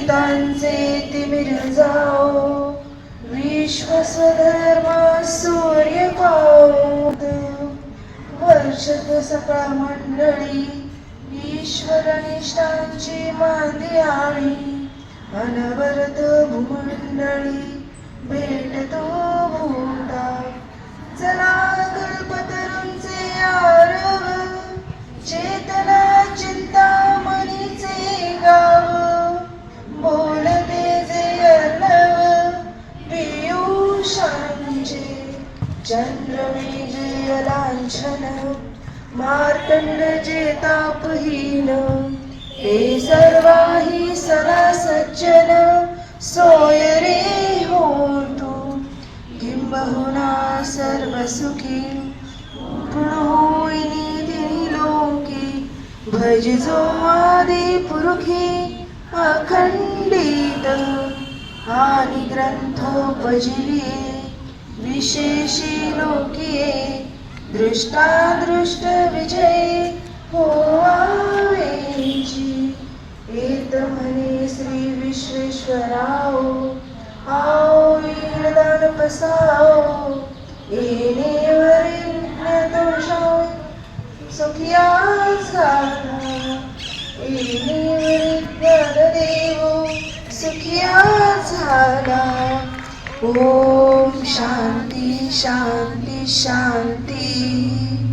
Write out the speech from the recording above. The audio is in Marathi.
पंडितांचे तिमिर जाओ, विश्व स्वधर्म सूर्य पाओ. वर्षत सकाळ मंडळी ईश्वर निष्ठांची मांदियाळी, अनवरत भूमंडळी भेटतो भूता. चला कल्पतरूंचे आरव, चेतना चिंतामणीचे गाव. बोलते जे अर्णव पियुषांचे, चंद्रमेजे लांछन मार्तंड जे तापहीन. हे सर्वाही सदा सज्जन सोय रे होतु. किंबहुना सर्व सुखी पूर्ण होईनी तिन्ही लोकी. भजिजो आदि पुरुखी अखंडित, आणि ग्रंथोपजीविये विशेषी लोकिये. दृष्टादृष्ट विजयी होवावेची. एत म्हणे श्री विश्वेश्वराओ, आओ वीणदान पसाओ. येणेवरील ज्ञातोषाओ सुखिया झाला. येणेवरील ज्ञानदेवो सुखिया झाला. ओम शांती शांती शांती.